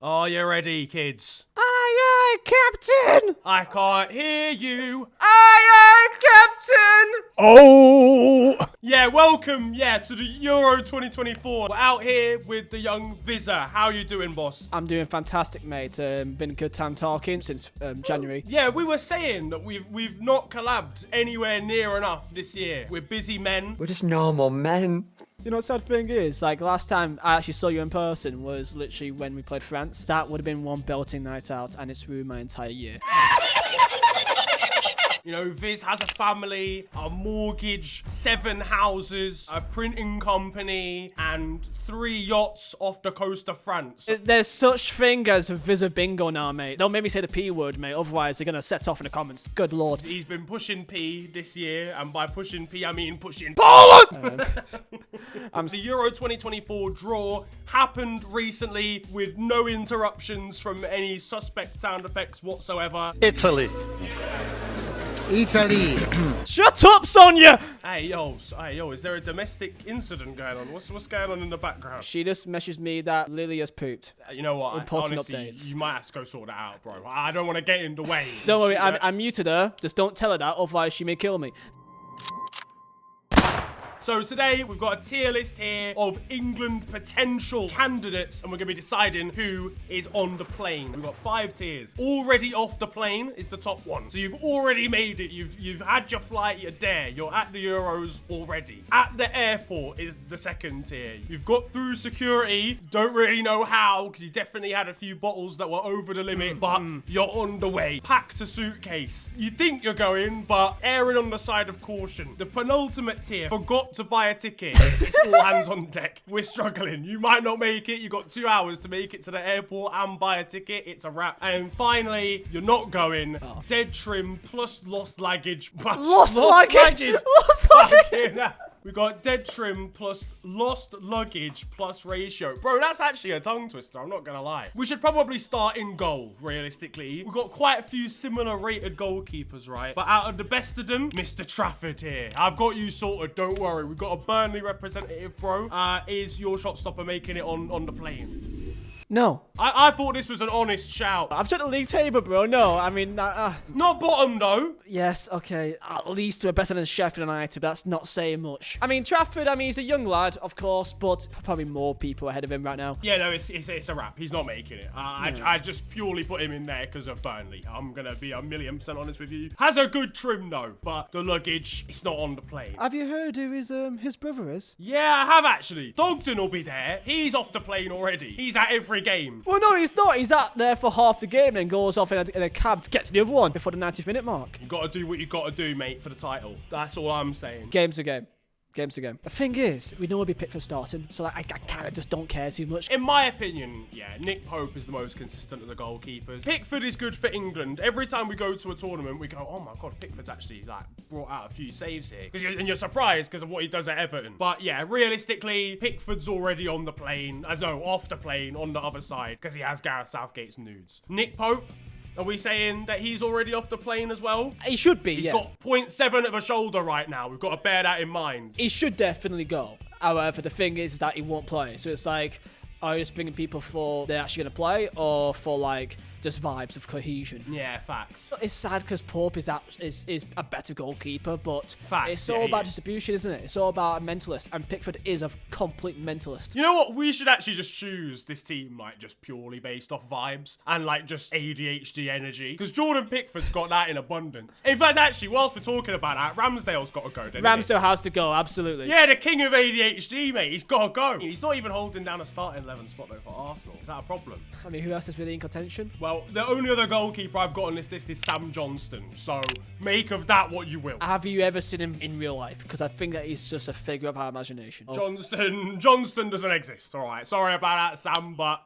Are you ready, kids? Aye, Captain! I can't hear you. Aye, Captain! Oh! Yeah, welcome, to the Euro 2024. We're out here with the young Vizeh. How you doing, boss? I'm doing fantastic, mate. Been a good time talking since January. Yeah, we were saying that we've not collabed anywhere near enough this year. We're busy men. We're just normal men. You know what the sad thing is? Like, last time I actually saw you in person was literally when we played France. That would have been one belting night out, and it's ruined my entire year. You know, Viz has a family, a mortgage, 7 houses, a printing company, and 3 yachts off the coast of France. There's such thing as a Vizeh bingo now, mate. Don't make me say the P word, mate. Otherwise, they're going to set off in the comments. Good lord. He's been pushing P this year, and by pushing P, I mean pushing Poland! The Euro 2024 draw happened recently with no interruptions from any suspect sound effects whatsoever. Italy. Shut up, Sonia! Hey, yo, is there a domestic incident going on? What's going on in the background? She just messaged me that Lily has pooped. You know what? Important Honestly, updates. you might have to go sort that out, bro. I don't want to get in the way. Don't worry, I muted her. Just don't tell her that, otherwise she may kill me. So today, we've got a tier list here of England potential candidates, and we're going to be deciding who is on the plane. We've got 5 tiers. Already off the plane is the top one. So you've already made it. You've had your flight, you're there. You're at the Euros already. At the airport is the second tier. You've got through security. Don't really know how, because you definitely had a few bottles that were over the limit, but you're on the way. Packed a suitcase. You think you're going, but erring on the side of caution. The penultimate tier, forgot to buy a ticket. It's all hands on deck. We're struggling. You might not make it. You got 2 hours to make it to the airport and buy a ticket. It's a wrap. And finally, you're not going. Dead trim plus lost luggage. Lost luggage? Lost luggage? We got dead trim plus lost luggage plus ratio. Bro, that's actually a tongue twister, I'm not gonna lie. We should probably start in goal, realistically. We've got quite a few similar rated goalkeepers, right? But out of the best of them, Mr. Trafford here. I've got you sorted, don't worry. We've got a Burnley representative, bro. Is your shot stopper making it on the plane? No. I thought this was an honest shout. I've checked the league table, bro. No, I mean... Not bottom, though. Yes, okay. At least we're better than Sheffield United, but that's not saying much. I mean, Trafford, he's a young lad, of course, but probably more people ahead of him right now. Yeah, no, it's a wrap. He's not making it. I just purely put him in there because of Burnley. I'm going to be 1,000,000% honest with you. Has a good trim, though, but the luggage, it's not on the plane. Have you heard who his brother is? Yeah, I have actually. Thogden will be there. He's off the plane already. He's at every game. Well, no, he's not. He's out there for half the game and then goes off in a cab to get to the other one before the 90th-minute mark. You got to do what you got to do, mate, for the title. That's all I'm saying. Game's a game. Game's a game. The thing is, we know it'll be Pickford starting, so I kind of just don't care too much. In my opinion, yeah, Nick Pope is the most consistent of the goalkeepers. Pickford is good for England. Every time we go to a tournament, we go, oh my God, Pickford's actually brought out a few saves here. And you're surprised because of what he does at Everton. But yeah, realistically, Pickford's already on the plane. Off the plane on the other side because he has Gareth Southgate's nudes. Nick Pope, are we saying that he's already off the plane as well? He should be, He's got 0.7 of a shoulder right now. We've got to bear that in mind. He should definitely go. However, the thing is that he won't play. So it's like, are you just bringing people for they're actually going to play or for just vibes of cohesion? Yeah, facts. It's sad because Pope is a better goalkeeper, but facts. It's all about distribution, isn't it? It's all about a mentalist, and Pickford is a complete mentalist. You know what? We should actually just choose this team just purely based off vibes and just ADHD energy, because Jordan Pickford's got that in abundance. In fact, actually, whilst we're talking about that, Ramsdale's got to go, doesn't he? Ramsdale has to go, absolutely. Yeah, the king of ADHD, mate. He's got to go. He's not even holding down a starting 11 spot though for Arsenal. Is that a problem? I mean, who else is really in contention? Well, the only other goalkeeper I've got on this list is Sam Johnston, so make of that what you will. Have you ever seen him in real life? Because I think that he's just a figure of our imagination. Johnston doesn't exist, all right. Sorry about that, Sam, but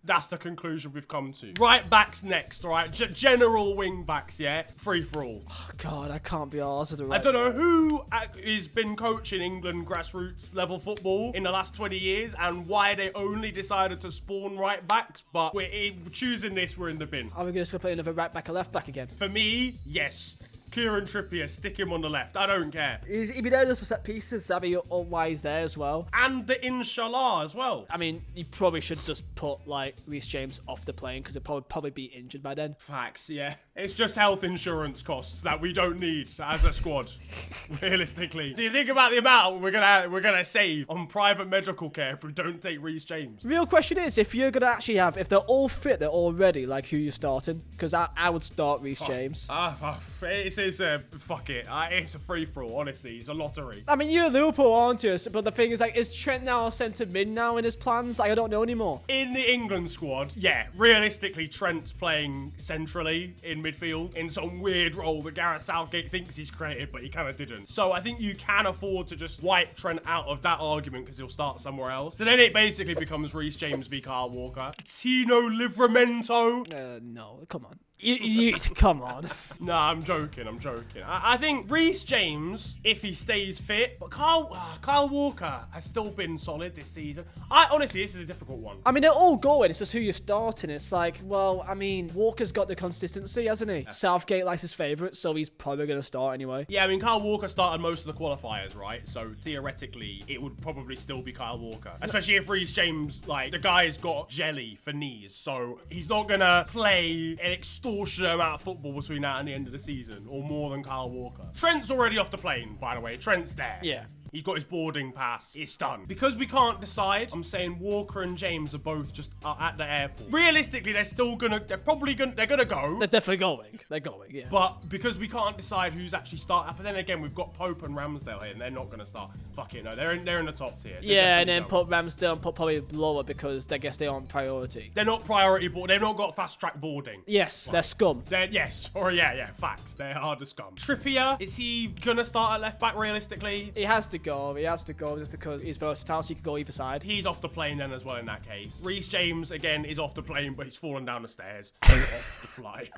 that's the conclusion we've come to. Right backs next, all right? General wing backs, yeah? Free for all. Oh, God, I can't be arsed with the right I don't know who has been coaching England grassroots level football in the last 20 years and why they only decided to spawn right backs, but we're choosing this, we're in the bin. Are we just going to play another right back or left back again? For me, yes. Kieran Trippier, stick him on the left. I don't care. He'd be there just for set pieces. That'd be why he's there as well. And the inshallah as well. I mean, you probably should just put, like, Reece James off the plane because he'll probably be injured by then. Facts, yeah. It's just health insurance costs that we don't need as a squad, realistically. Do you think about the amount we're gonna save on private medical care if we don't take Reece James? Real question is, if you're gonna actually have, if they're all fit, they're all ready, like who you starting? Because I would start Reece James. It's a fuck it. It's a free for all. Honestly, it's a lottery. I mean, you're Liverpool, aren't you? But the thing is, like, is Trent now centre mid now in his plans? Like, I don't know anymore. In the England squad, yeah, realistically, Trent's playing centrally in midfield in some weird role that Gareth Southgate thinks he's created, but he kind of didn't. So I think you can afford to just wipe Trent out of that argument because he'll start somewhere else. So then it basically becomes Reece James v Kyle Walker. Tino Livramento. No, come on. You come on. Nah, I'm joking. I think Reece James, if he stays fit, but Kyle Walker has still been solid this season. Honestly, this is a difficult one. I mean, they're all going. It's just who you're starting. It's like, well, I mean, Walker's got the consistency, hasn't he? Yeah. Southgate likes his favourite, so he's probably going to start anyway. Yeah, I mean, Kyle Walker started most of the qualifiers, right? So theoretically, it would probably still be Kyle Walker. Especially if Reece James, like, the guy's got jelly for knees, so he's not going to play an extortionate amount of football between now and the end of the season, or more than Kyle Walker. Trent's already off the plane, by the way. Trent's there. Yeah. He's got his boarding pass. It's done. Because we can't decide, I'm saying Walker and James are both just at the airport. Realistically, they're gonna go. They're definitely going. They're going, yeah. But because we can't decide who's actually starting, but then again, we've got Pope and Ramsdale here, and they're not gonna start. Fuck it, no. They're in the top tier. Yeah, and then put Ramsdale and put probably lower because I guess they aren't priority. They're not priority board. They've not got fast track boarding. Yes, they're scum. Yeah, facts. They are the scum. Trippier, is he gonna start at left back realistically? He has to go. He has to go just because he's versatile, so he can go either side. He's off the plane then as well in that case. Reece James, again, is off the plane, but he's fallen down the stairs. Off the fly.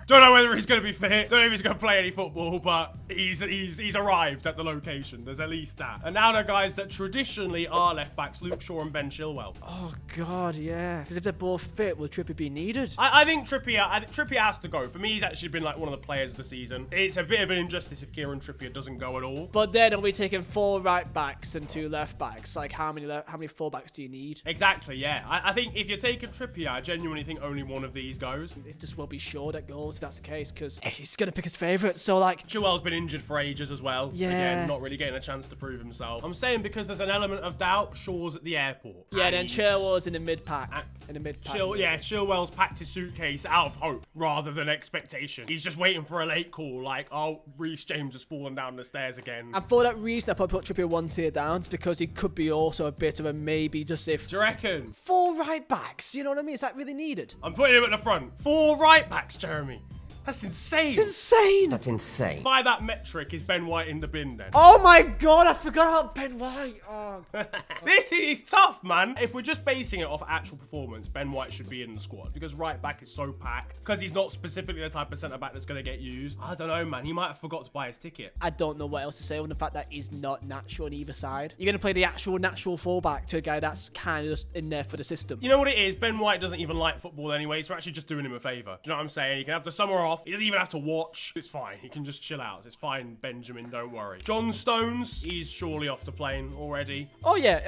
Don't know whether he's going to be fit. Don't know if he's going to play any football, but he's arrived at the location. There's at least that. And now the guys that traditionally are left backs, Luke Shaw and Ben Chilwell. Oh, God, yeah. Because if they're both fit, will Trippier be needed? I think Trippier has to go. For me, he's actually been like one of the players of the season. It's a bit of an injustice if Kieran Trippier doesn't go at all. But then are we taking 4 right backs and 2 left backs? Like, how many full backs do you need? Exactly, yeah. I think if you're taking Trippier, I genuinely think only one of these goes. It just will be Shaw that goes if that's the case, because he's going to pick his favourite. So, like, Chilwell's been injured for ages as well. Yeah. Again, not really getting a chance to prove himself. I'm saying because there's an element of doubt, Shaw's at the airport. Yeah, then Chilwell's in the mid-pack. Chilwell's packed his suitcase out of hope rather than expectation. He's just waiting for a late call, like, oh, Reece James has fallen down the stairs again. And for that reason, I probably put Trippier 1 tier down, because he could be also a bit of a maybe, just if... Do you reckon? 4 right backs, you know what I mean? Is that really needed? I'm putting him at the front. 4 right backs, Jeremy. That's insane. It's insane. That's insane. By that metric, is Ben White in the bin then? Oh my God, I forgot about Ben White. Oh. This is tough, man. If we're just basing it off actual performance, Ben White should be in the squad because right back is so packed. Because he's not specifically the type of centre back that's going to get used. I don't know, man. He might have forgot to buy his ticket. I don't know what else to say on the fact that he's not natural on either side. You're going to play the actual natural fullback to a guy that's kind of just in there for the system. You know what it is? Ben White doesn't even like football anyway, so we're actually just doing him a favour. Do you know what I'm saying? He can have the summer off. He doesn't even have to watch. It's fine. He can just chill out. It's fine, Benjamin. Don't worry. John Stones, he's surely off the plane already. Oh, yeah.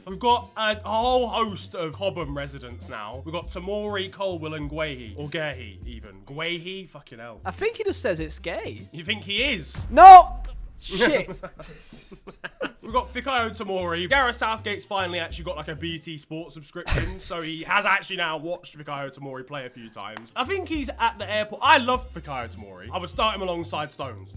We've got a whole host of Cobham residents now. We've got Tamori, Colwell, and Guehi. Or Gehi, even. Guehi? Fucking hell. I think he just says it's gay. You think he is? No! Shit. We've got Fikayo Tomori. Gareth Southgate's finally actually got like a BT Sports subscription, so he has actually now watched Fikayo Tomori play a few times. I think he's at the airport. I love Fikayo Tomori. I would start him alongside Stones.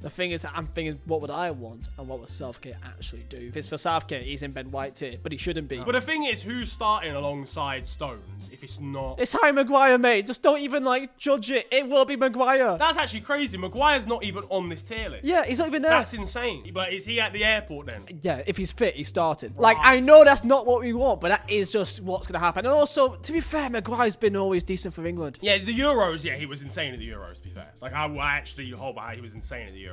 The thing is, I'm thinking, what would I want and what would Southgate actually do? If it's for Southgate, he's in Ben White tier, but he shouldn't be. But the thing is, who's starting alongside Stones if it's not? It's Harry Maguire, mate. Just don't even, like, judge it. It will be Maguire. That's actually crazy. Maguire's not even on this tier list. Yeah, he's not even there. That's insane. But is he at the airport then? Yeah, if he's fit, he's starting. Right. Like, I know that's not what we want, but that is just what's going to happen. And also, to be fair, Maguire's been always decent for England. Yeah, the Euros, yeah, he was insane at the Euros, to be fair. Like, I actually hold by he was insane at the Euros.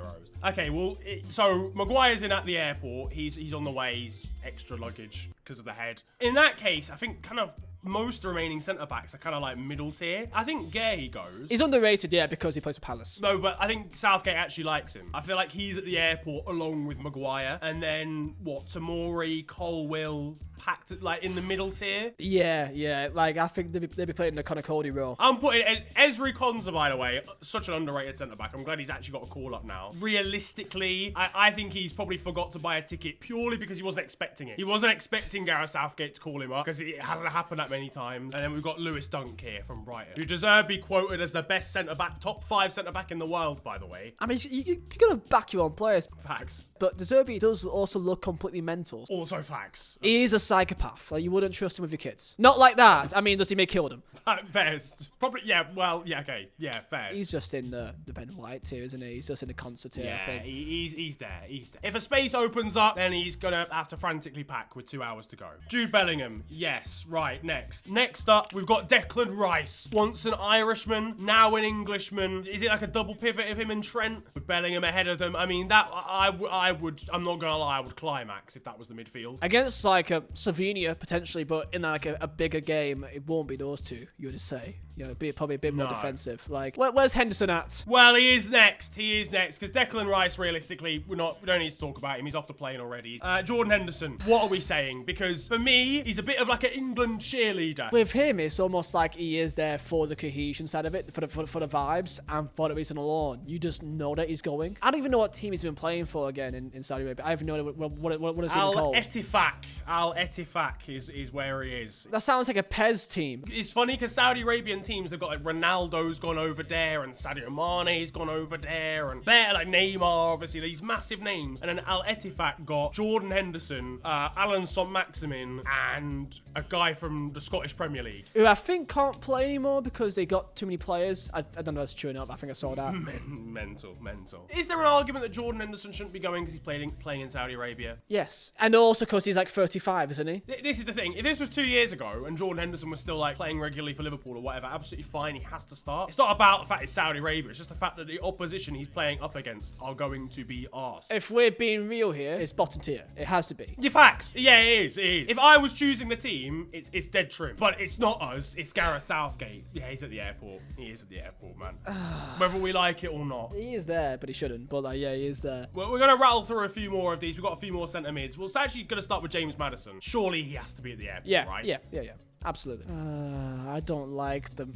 Okay, well, so Maguire's in at the airport. He's on the way. He's extra luggage because of the head. In that case, I think kind of most remaining centre-backs are kind of like middle tier. I think Gay goes. He's underrated, yeah, because he plays for Palace. No, but I think Southgate actually likes him. I feel like he's at the airport along with Maguire. And then, Tamori, Colwill, packed like in the middle tier. Yeah. Like, I think they'd be playing the Connor Cody role. I'm putting Ezri Konsa, by the way, such an underrated centre-back. I'm glad he's actually got a call-up now. Realistically, I think he's probably forgot to buy a ticket purely because he wasn't expecting it. He wasn't expecting Gareth Southgate to call him up because it hasn't happened that many times. And then we've got Lewis Dunk here from Brighton, who deserves to be quoted as the best centre-back, top 5 centre-back in the world, by the way. I mean, you got to back your own players. Facts. But De Zerbi does also look completely mental. Also facts. He is a psychopath. Like, you wouldn't trust him with your kids. Not like that. I mean, does he may kill them? Fairs. Probably, yeah, well, yeah, okay. Yeah, fairs. He's just in the Ben White tier, isn't he? He's just in the concert tier, Yeah, I think. he's there. He's there. If a space opens up, then he's going to have to frantically pack with 2 hours to go. Jude Bellingham. Yes, right, next. Next up, we've got Declan Rice. Once an Irishman, now an Englishman. Is it like a double pivot of him and Trent? With Bellingham ahead of them. I mean, that I would, I'm not going to lie, I would climax if that was the midfield. Against, like, a Slovenia, potentially, but in, like, a bigger game, it won't be those two, you would say. You know, be probably a bit more defensive. Like, where's Henderson at? Well, he is next. He is next. Because Declan Rice, realistically, we don't need to talk about him. He's off the plane already. Jordan Henderson, what are we saying? Because for me, he's a bit of like an England cheerleader. With him, it's almost like he is there for the cohesion side of it, for the vibes, and for the reason alone. You just know that he's going. I don't even know what team he's been playing for again in Saudi Arabia. I have no idea what is he called. Al Etifak is where he is. That sounds like a Pez team. It's funny because Saudi Arabian teams, they've got like Ronaldo's gone over there and Sadio Mane's gone over there and they're like Neymar, obviously, these massive names. And then Al Etifak got Jordan Henderson, Alan St-Maximin, and a guy from the Scottish Premier League. Who I think can't play anymore because they got too many players. I don't know if that's true enough. I think I saw that. Mental. Is there an argument that Jordan Henderson shouldn't be going because he's playing in Saudi Arabia? Yes. And also because he's like 35, isn't he? This is the thing. If this was 2 years ago and Jordan Henderson was still like playing regularly for Liverpool or whatever, absolutely fine. He has to start. It's not about the fact it's Saudi Arabia. It's just the fact that the opposition he's playing up against are going to be arse. If we're being real here, it's bottom tier. It has to be. Your facts. Yeah, it is. If I was choosing the team, it's dead trim. But it's not us. It's Gareth Southgate. Yeah, he's at the airport. He is at the airport, man. Whether we like it or not. He is there, but he shouldn't. But like, yeah, he is there. Well, we're going to rattle through a few more of these. We've got a few more centre mids. Well, it's actually going to start with James Maddison. Surely he has to be at the airport, right? Yeah. Absolutely. I don't like the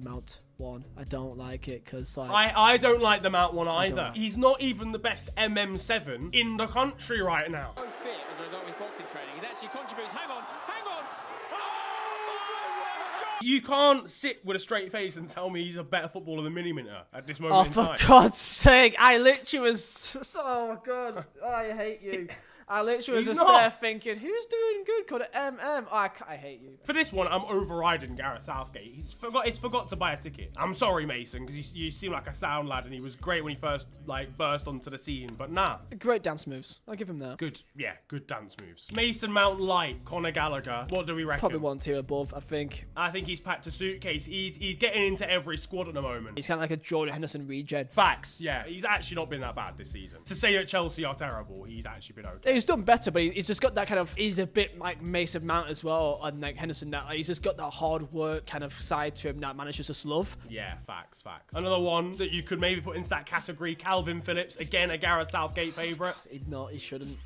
Mount one. I don't like it because like I don't like the Mount one either. He's not even the best MM7 in the country right now. So fit as a result of his boxing training. He's actually contributes. Hang on. You can't sit with a straight face and tell me he's a better footballer than Mini Minter at this moment in time. For God's sake, I literally was. Oh my God, I hate you. I literally was just there thinking, who's doing good? Called it MM. Oh, I hate you. For this one, I'm overriding Gareth Southgate. He's forgot to buy a ticket. I'm sorry, Mason, because you seem like a sound lad, and he was great when he first like burst onto the scene. But nah. Great dance moves. I'll give him that. Good dance moves. Mason Mount light, Conor Gallagher. What do we reckon? Probably one tier above, I think. I think he's packed a suitcase. He's getting into every squad at the moment. He's kind of like a Jordan Henderson regen. Facts. Yeah, he's actually not been that bad this season. To say that Chelsea are terrible, he's actually been okay. He's done better, but he's just got that kind of. He's a bit like Mason Mount as well, and like Henderson. That like, he's just got that hard work kind of side to him that manages to love. Yeah, facts. Another one that you could maybe put into that category: Calvin Phillips, again a Gareth Southgate favourite. He shouldn't.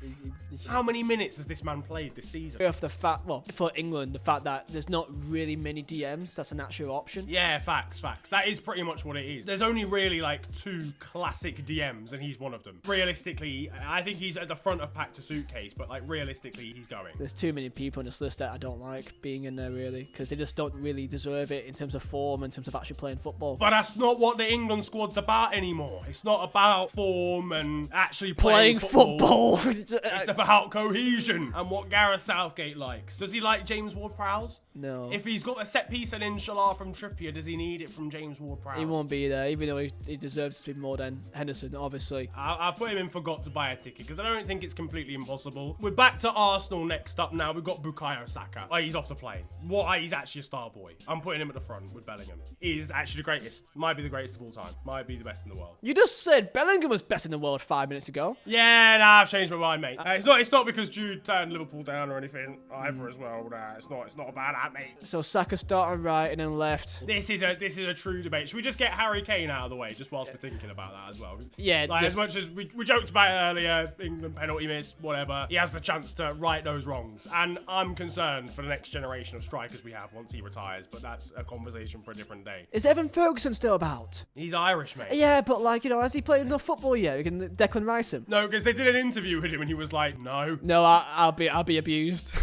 How many minutes has this man played this season? Off the fact, for England, the fact that there's not really many DMs. That's an actual option. Yeah, facts. That is pretty much what it is. There's only really like 2 classic DMs, and he's one of them. Realistically, I think he's at the front of packed a suitcase, but like realistically, he's going. There's too many people on this list that I don't like being in there, really, because they just don't really deserve it in terms of form, in terms of actually playing football. But that's not what the England squad's about anymore. It's not about form and actually playing football. It's about cohesion and what Gareth Southgate likes. Does he like James Ward-Prowse? No. If he's got a set piece and inshallah from Trippier, does he need it from James Ward-Prowse? He won't be there, even though he deserves to be more than Henderson, obviously. I put him in forgot to buy a ticket because I don't think it's completely impossible. We're back to Arsenal next up now. We've got Bukayo Saka. Oh, he's off the plane. What? He's actually a star boy. I'm putting him at the front with Bellingham. He's actually the greatest. Might be the greatest of all time. Might be the best in the world. You just said Bellingham was best in the world 5 minutes ago. Yeah, nah, I've changed my mind, mate. It's not because Jude turned Liverpool down or anything either as well. Nah, it's not about that, mate. So Saka starting right and then left. This is a true debate. Should we just get Harry Kane out of the way just whilst we're thinking about that as well? Yeah, like, as much as we joked about it earlier, England penalty miss, whatever. He has the chance to right those wrongs, and I'm concerned for the next generation of strikers we have once he retires. But that's a conversation for a different day. Is Evan Ferguson still about? He's Irish, mate. Yeah, but like, you know, has he played enough football yet? We can Declan Rice him. No, because they did an interview with him and he was like, no. No, I'll be abused.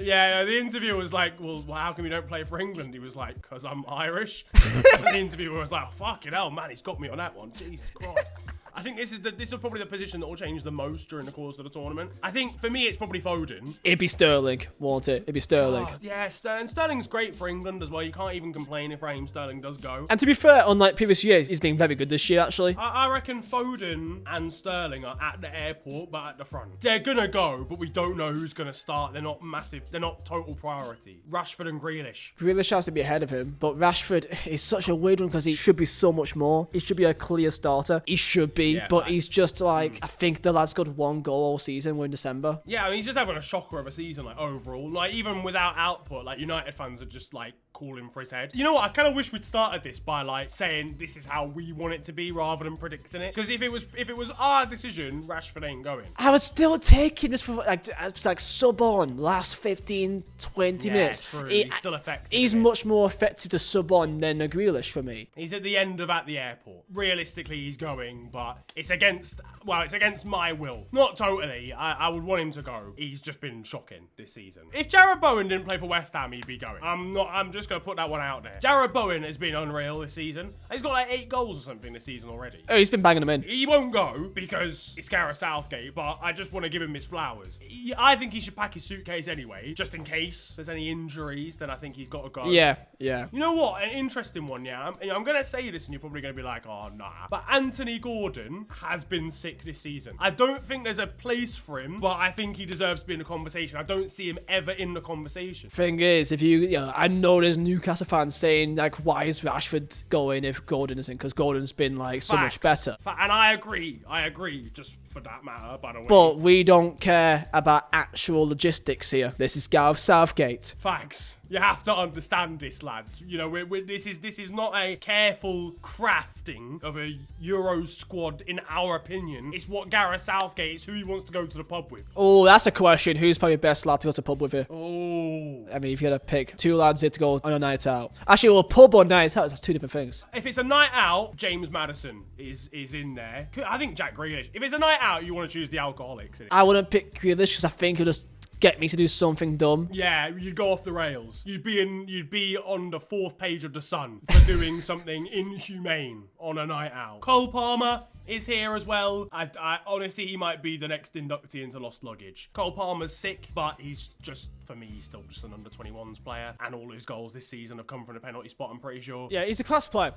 Yeah, the interviewer was like, well, how come you don't play for England? He was like, because I'm Irish. And the interviewer was like, oh, fucking hell, man, he's got me on that one. Jesus Christ. I think this is probably the position that will change the most during the course of the tournament. I think for me, it's probably Foden. It'd be Sterling, won't it? It'd be Sterling. Oh, yeah, Sterling's great for England as well. You can't even complain if Raheem Sterling does go. And to be fair, unlike previous years, he's been very good this year, actually. I reckon Foden and Sterling are at the airport, but at the front. They're going to go, but we don't know who's going to start. They're not massive. They're not total priority. Rashford and Grealish. Grealish has to be ahead of him, but Rashford is such a weird one because he should be so much more. He should be a clear starter. He should be, yeah, but he's just like, I think the lad's got 1 goal all season. We're in December. Yeah, I mean, he's just having a shocker of a season, like, overall. Like, even without output, like, United fans are just, like, calling for his head. You know what? I kind of wish we'd started this by, like, saying this is how we want it to be rather than predicting it. Because if it was our decision, Rashford ain't going. I would still take him just for, like sub on last 15, 20 minutes. True. He's still effective. He's much more effective to sub on than a Grealish for me. He's at the end of at the airport. Realistically, he's going, but it's against my will. Not totally. I would want him to go. He's just been shocking this season. If Jarrod Bowen didn't play for West Ham, he'd be going. I'm just going to put that one out there. Jarrod Bowen has been unreal this season. He's got like 8 goals or something this season already. Oh, he's been banging them in. He won't go because it's Gareth Southgate, but I just want to give him his flowers. I think he should pack his suitcase anyway, just in case there's any injuries, then I think he's got to go. Yeah. You know what? An interesting one, yeah? I'm going to say this and you're probably going to be like, oh, nah. But Anthony Gordon has been sick this season. I don't think there's a place for him, but I think he deserves to be in the conversation. I don't see him ever in the conversation. Thing is, I know there's Newcastle fans saying, like, why is Rashford going if Gordon isn't? Because Gordon's been, like, so much better. And I agree, just for that matter, by the way. But we don't care about actual logistics here. This is Gareth Southgate. Facts. You have to understand this, lads. You know, this is not a careful crafting of a Euro squad, in our opinion. It's what Gareth Southgate is, who he wants to go to the pub with. Oh, that's a question. Who's probably the best lad to go to the pub with here? Oh. I mean, if you had to pick 2 lads here to go on a night out. Actually, well, pub or night out is 2 different things. If it's a night out, James Maddison is in there. I think Jack Grealish. If it's a night out, you want to choose the alcoholics. I wouldn't pick Grealish because I think he'll just get me to do something dumb. Yeah, you'd go off the rails. You'd be on the 4th page of the Sun for doing something inhumane on a night out. Cole Palmer is here as well. I honestly, he might be the next inductee into Lost Luggage. Cole Palmer's sick, but he's just, for me, he's still just an under-21s player. And all his goals this season have come from the penalty spot, I'm pretty sure. Yeah, he's a class player.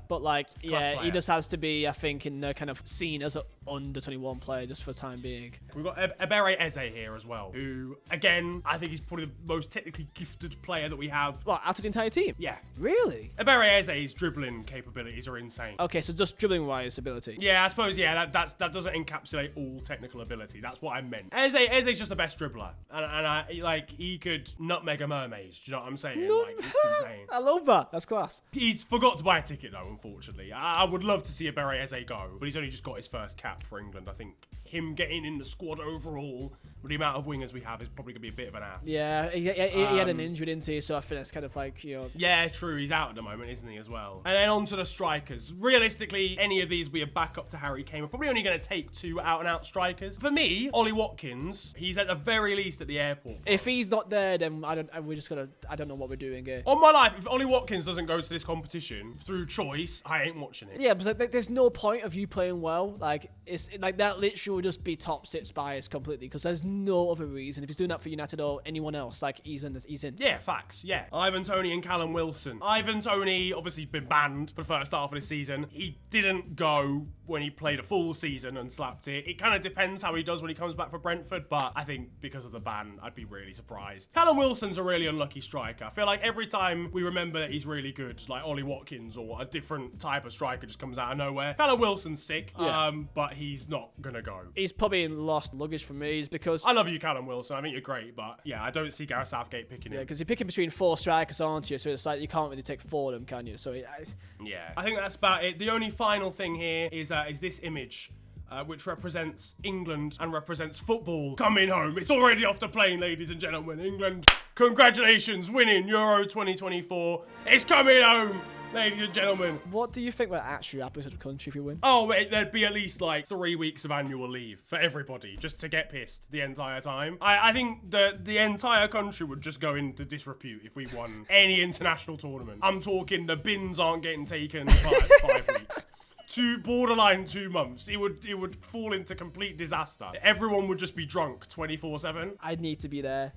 But like, Player. he just has to be, I think, in the kind of seen as an under-21 player just for the time being. We've got Ebere Eze here as well, who, again, I think he's probably the most technically gifted player that we have. What, out of the entire team? Yeah. Really? Ebere Eze's dribbling capabilities are insane. Okay, so just dribbling-wise ability. Yeah, I suppose, yeah, that doesn't encapsulate all technical ability. That's what I meant. Eze's just the best dribbler. And he could nutmeg a mermaid. Do you know what I'm saying? Like, it's insane. I love that. That's class. He's forgot to buy a ticket, though, unfortunately. I would love to see Ebere Eze go, but he's only just got his first cap for England. I think him getting in the squad overall, with the amount of wingers we have, is probably going to be a bit of an ass. Yeah, he had an injury, didn't he? So I think that's kind of like, you know... Yeah, true. He's out at the moment, isn't he, as well? And then on to the strikers. Realistically, any of these will be a backup to Harry Kane. We're probably only going to take 2 out-and-out strikers. For me, Ollie Watkins, he's at the very least at the airport. If he's not there, then I don't know what we're doing here. On my life, if Ollie Watkins doesn't go to this competition through choice, I ain't watching it. Yeah, but like, there's no point of you playing well. Like, it's like that literally would just be top 6 bias completely because there's no other reason. If he's doing that for United or anyone else, like he's in. Yeah, facts. Yeah. Ivan Toney and Callum Wilson. Ivan Toney obviously been banned for the first half of the season. He didn't go when he played a full season and slapped it. It kind of depends how he does when he comes back for Brentford, but I think because of the ban, I'd be really surprised. Callum Wilson's a really unlucky striker. I feel like every time we remember that he's really good, like Ollie Watkins or a different type of striker just comes out of nowhere. Callum Wilson's sick, but he's not gonna go. He's probably lost luggage for me because I love you, Callum Wilson. I think you're great, but yeah, I don't see Gareth Southgate picking him. Yeah, because you're picking between 4 strikers, aren't you? So it's like you can't really take 4 of them, can you? So yeah, I think that's about it. The only final thing here is this image. Which represents England and represents football coming home. It's already off the plane, ladies and gentlemen. England, congratulations, winning Euro 2024. It's coming home, ladies and gentlemen. What do you think would actually happen to the country if we win? Oh, there'd be at least like 3 weeks of annual leave for everybody just to get pissed the entire time. I think the entire country would just go into disrepute if we won any international tournament. I'm talking the bins aren't getting taken for like 5 weeks. Borderline 2 months. It would fall into complete disaster. Everyone would just be drunk 24/7. I need to be there.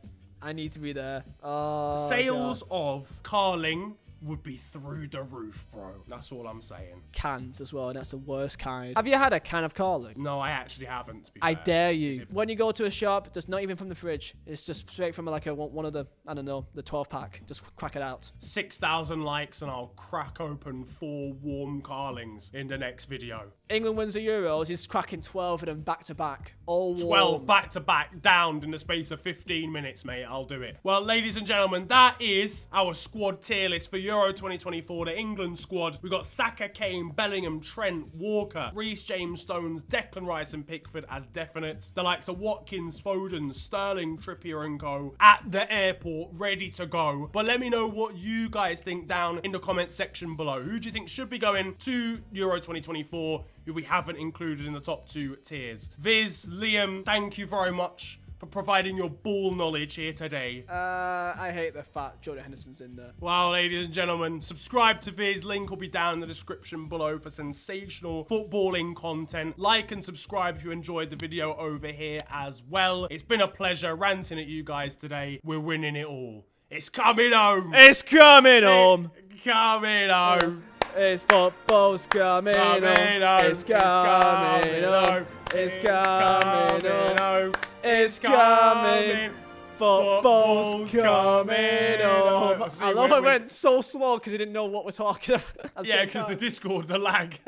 Sales of Carling would be through the roof, bro. That's all I'm saying. Cans as well, and that's the worst kind. Have you had a can of Carling? No, I actually haven't, to be I fair. dare you. When you go to a shop, just not even from the fridge. It's just straight from like one of the, I don't know, the 12 pack. Just crack it out. 6,000 likes and I'll crack open 4 warm Carlings in the next video. England wins the Euros. He's cracking 12 of them back to back. All warm. 12 back to back, downed in the space of 15 minutes, mate. I'll do it. Well, ladies and gentlemen, that is our squad tier list for Euro 2024, the England squad. We've got Saka, Kane, Bellingham, Trent, Walker, Reece James, Stones, Declan Rice and Pickford as definites. The likes of Watkins, Foden, Sterling, Trippier and co. at the airport, ready to go. But let me know what you guys think down in the comment section below. Who do you think should be going to Euro 2024 who we haven't included in the top 2 tiers? Viz, Liam, thank you very much for providing your ball knowledge here today. I hate the fact Jordan Henderson's in there. Well, ladies and gentlemen, subscribe to Viz. Link will be down in the description below for sensational footballing content. Like and subscribe if you enjoyed the video over here as well. It's been a pleasure ranting at you guys today. We're winning it all. It's coming home. It's coming home. Coming home. It's football's coming home. It's coming home. It's coming home. It's coming. Football's coming home. I love I went so slow because I didn't know what we're talking about. Yeah, because the Discord, the lag.